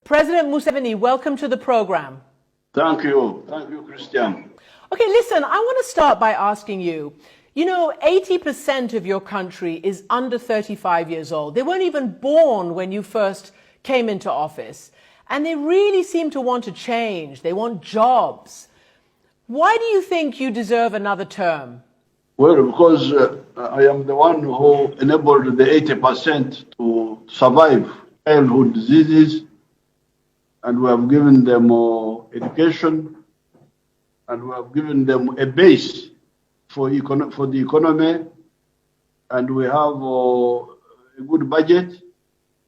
President Museveni, welcome to the program. Thank you. Thank you, Christian. Okay, listen, I want to start by asking you, 80% of your country is under 35 years old. They weren't even born when you first came into office. And they really seem to want to change. They want jobs. Why do you think you deserve another term? Well, because I am the one who enabled the 80% to survive childhood diseases, and we have given them education, and we have given them a base for the economy, and we have a good budget,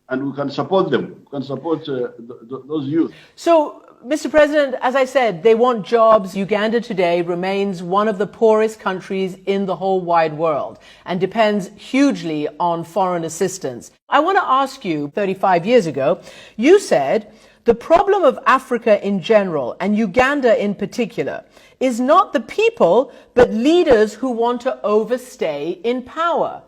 and we can support them. We can support those youth. So, Mr. President, as I said, they want jobs. Uganda today remains one of the poorest countries in the whole wide world and depends hugely on foreign assistance. I want to ask you, 35 years ago, you said the problem of Africa in general and Uganda in particular is not the people, but leaders who want to overstay in power.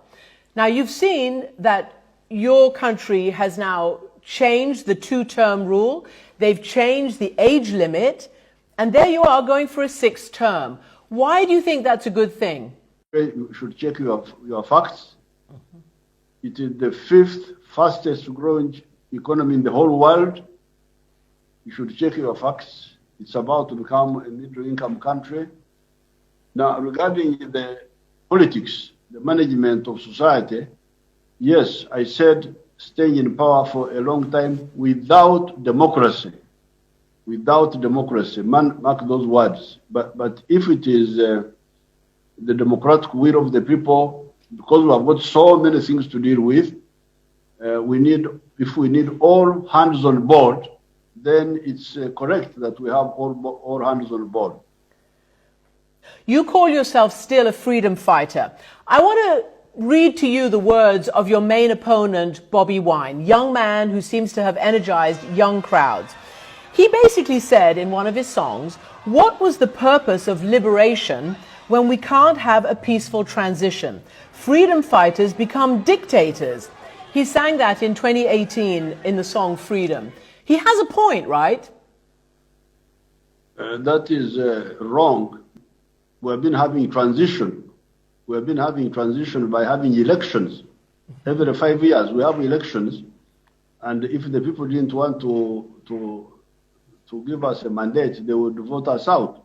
Now, you've seen that your country has now changed the two-term rule. They've changed the age limit, and there you are going for a sixth term. Why do you think that's a good thing? You should check your facts. It is the fifth fastest growing economy in the whole world. You should check your facts. It's about to become a middle-income country. Now, regarding the politics, the management of society, yes, I said staying in power for a long time without democracy. Without democracy, mark those words. But if it is the democratic will of the people, because we have got so many things to deal with, if we need all hands on board, then it's correct that we have all hands on board. You call yourself still a freedom fighter. I want to read to you the words of your main opponent, Bobi Wine, young man who seems to have energized young crowds. He basically said in one of his songs, what was the purpose of liberation when we can't have a peaceful transition? Freedom fighters become dictators. He sang that in 2018 in the song Freedom. He has a point, right? That is wrong. We have been having transition. We have been having transition by having elections. Every 5 years we have elections, and if the people didn't want to give us a mandate, they would vote us out.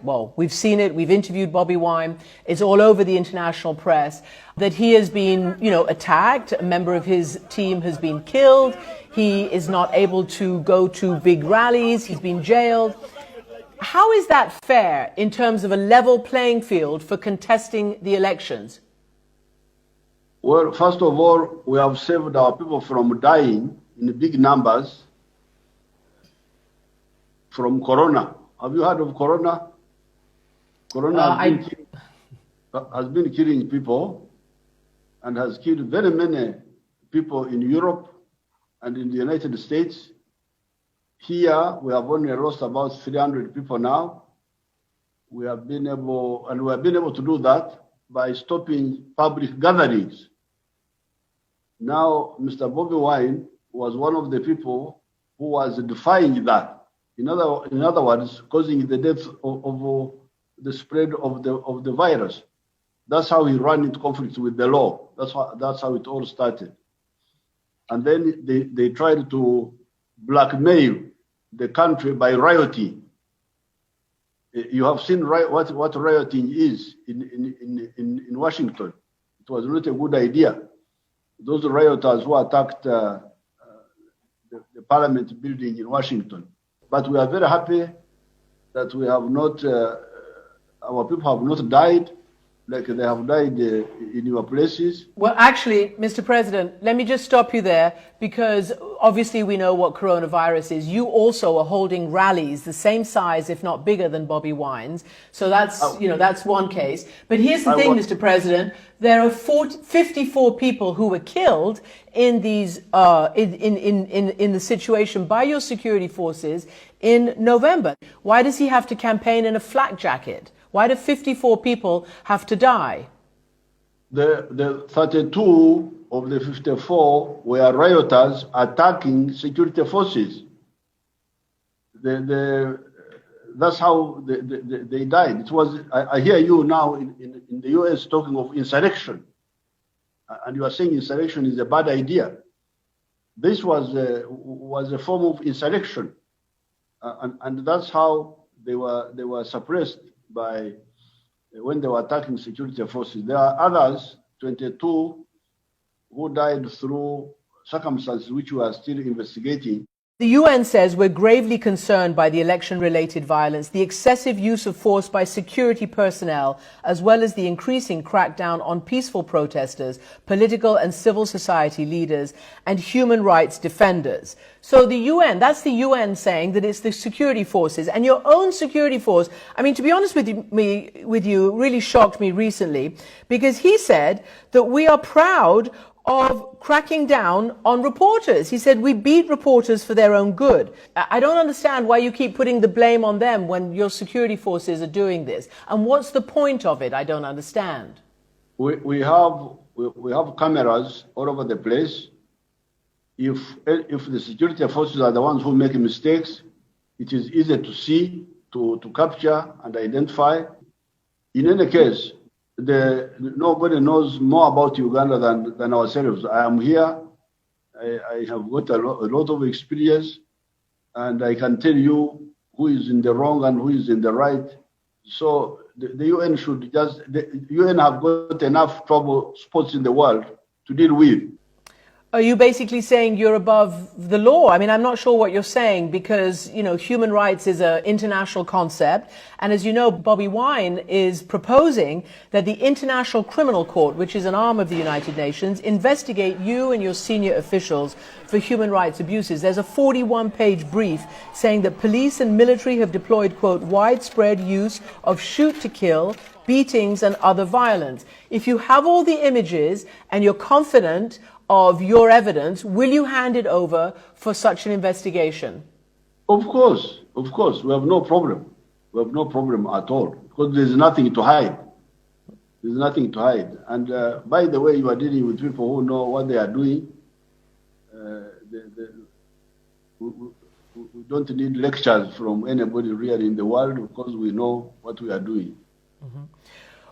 Well, we've seen it. We've interviewed Bobi Wine. It's all over the international press that he has been, attacked. A member of his team has been killed. He is not able to go to big rallies. He's been jailed. How is that fair in terms of a level playing field for contesting the elections? Well, first of all, we have saved our people from dying in big numbers from corona. Have you heard of corona? Corona has been killing people and has killed very many people in Europe and in the United States. Here, we have only lost about 300 people now. We have been able to do that by stopping public gatherings. Now, Mr. Bobi Wine was one of the people who was defying that. In other words, causing the death of the spread of the virus. That's how he ran into conflict with the law. That's how it all started. And then they tried to blackmail the country by rioting. You have seen what rioting is in Washington. It was not a good idea. Those rioters who attacked the Parliament building in Washington. But we are very happy that we have not, our people have not died like they have died in your places. Well, actually, Mr. President, let me just stop you there, because obviously we know what coronavirus is. You also are holding rallies the same size, if not bigger, than Bobi Wine's. So that's, that's one case. But here's the thing, Mr. President, there are 54 people who were killed in these, in the situation by your security forces in November. Why does he have to campaign in a flak jacket? Why do 54 people have to die? The 32 of the 54 were rioters attacking security forces. that's how they died. It was. I hear you now in the U.S. talking of insurrection, and you are saying insurrection is a bad idea. This was a form of insurrection, and that's how they were suppressed by when they were attacking security forces. There are others, 22, who died through circumstances which we are still investigating. The UN says we're gravely concerned by the election-related violence, the excessive use of force by security personnel, as well as the increasing crackdown on peaceful protesters, political and civil society leaders, and human rights defenders. So the UN, that's the UN saying that it's the security forces, and your own security force, I mean, to be honest with you, really shocked me recently, because he said that we are proud of cracking down on reporters. He said we beat reporters for their own good. I don't understand why you keep putting the blame on them when your security forces are doing this. And what's the point of it? I don't understand. We have cameras all over the place. If the security forces are the ones who make mistakes, it is easy to see, to capture and identify. In any case, nobody knows more about Uganda than ourselves. I am here. I have got a lot of experience, and I can tell you who is in the wrong and who is in the right. So the UN the UN have got enough trouble spots in the world to deal with. Are you basically saying you're above the law? I mean, I'm not sure what you're saying because, you know, human rights is an international concept. And as you know, Bobi Wine is proposing that the International Criminal Court, which is an arm of the United Nations, investigate you and your senior officials for human rights abuses. There's a 41-page brief saying that police and military have deployed, quote, widespread use of shoot to kill, beatings and other violence. If you have all the images and you're confident of your evidence, will you hand it over for such an investigation? Of course. We have no problem. We have no problem at all because there's nothing to hide. There's nothing to hide. And by the way, you are dealing with people who know what they are doing. We don't need lectures from anybody really in the world because we know what we are doing. Mm-hmm.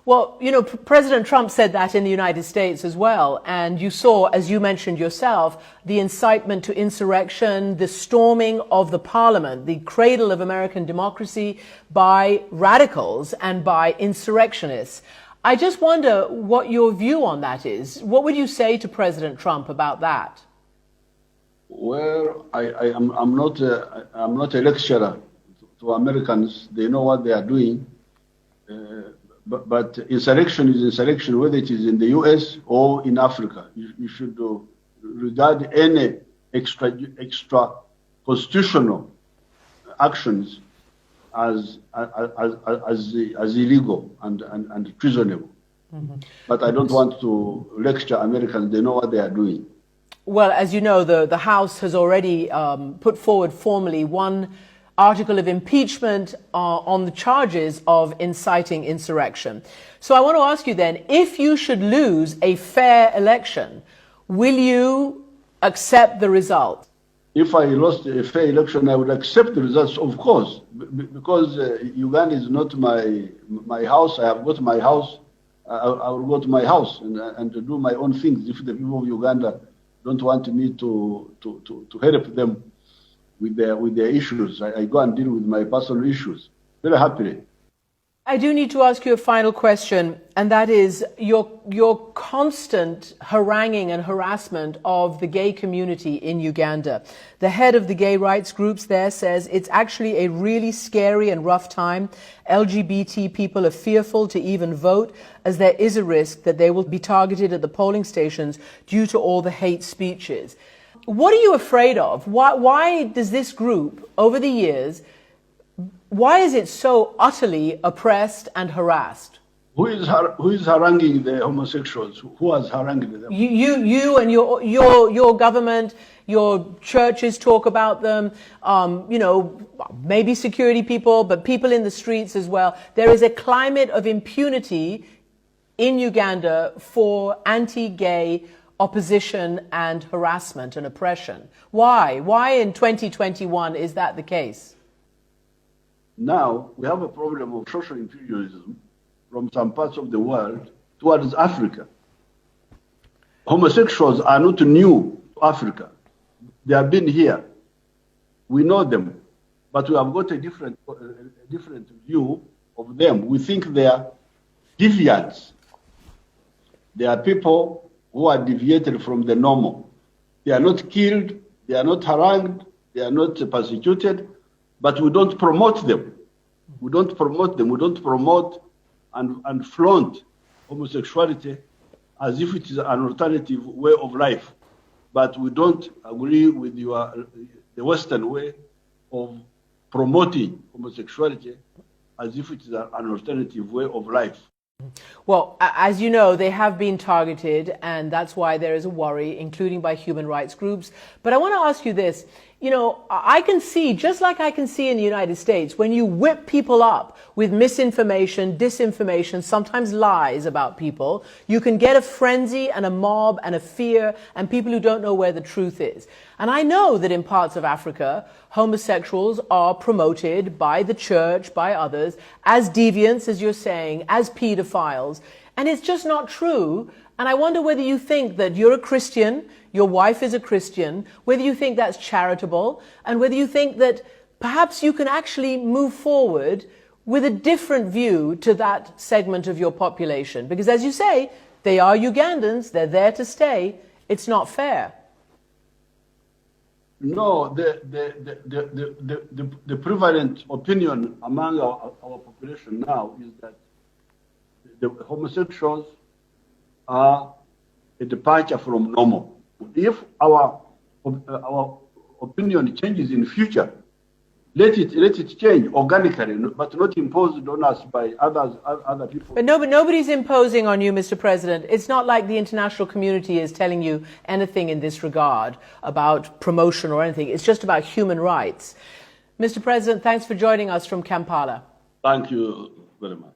Well, you know, President Trump said that in the United States as well. And you saw, as you mentioned yourself, the incitement to insurrection, the storming of the parliament, the cradle of American democracy by radicals and by insurrectionists. I just wonder what your view on that is. What would you say to President Trump about that? Well, I'm not a lecturer to Americans. They know what they are doing. But insurrection is insurrection, whether it is in the U.S. or in Africa. You should regard any extra constitutional actions as illegal and treasonable. Mm-hmm. But I don't want to lecture Americans. They know what they are doing. Well, as you know, the House has already put forward formally one article of impeachment on the charges of inciting insurrection. So I want to ask you then, if you should lose a fair election, will you accept the result? If I lost a fair election, I would accept the results, of course, because Uganda is not my house. I have got my house. I will go to my house and to do my own things. If the people of Uganda don't want me to help them with their issues, I go and deal with my personal issues very happily. I do need to ask you a final question, and that is your constant haranguing and harassment of the gay community in Uganda. The head of the gay rights groups there says it's actually a really scary and rough time. LGBT people are fearful to even vote, as there is a risk that they will be targeted at the polling stations due to all the hate speeches. What are you afraid of? Why does this group, over the years, why is it so utterly oppressed and harassed? Who is haranguing the homosexuals? Who has harangued them? You and your government, your churches talk about them. You know, maybe security people, but people in the streets as well. There is a climate of impunity in Uganda for anti-gay opposition and harassment and oppression. Why? Why in 2021 is that the case? Now we have a problem of social imperialism from some parts of the world towards Africa. Homosexuals are not new to Africa. They have been here. We know them, but we have got a different view of them. We think they are deviants. They are people who are deviated from the normal. They are not killed, they are not harangued, they are not persecuted, but we don't promote them. We don't promote them. We don't promote and flaunt homosexuality as if it is an alternative way of life. But we don't agree with the Western way of promoting homosexuality as if it is an alternative way of life. Well, as you know, they have been targeted, and that's why there is a worry, including by human rights groups. But I want to ask you this. You know, I can see, just like I can see in the United States, when you whip people up with misinformation, disinformation, sometimes lies about people, you can get a frenzy and a mob and a fear and people who don't know where the truth is. And I know that in parts of Africa, homosexuals are promoted by the church, by others, as deviants, as you're saying, as pedophiles. And it's just not true. And I wonder whether you think that you're a Christian, your wife is a Christian, whether you think that's charitable, and whether you think that perhaps you can actually move forward with a different view to that segment of your population. Because as you say, they are Ugandans, they're there to stay. It's not fair. No, the prevalent opinion among our population now is that the homosexuals are a departure from normal. If our opinion changes in future, let it change organically, but not imposed on us by other people. But nobody's imposing on you, Mr. President. It's not like the international community is telling you anything in this regard about promotion or anything. It's just about human rights. Mr. President, thanks for joining us from Kampala. Thank you very much.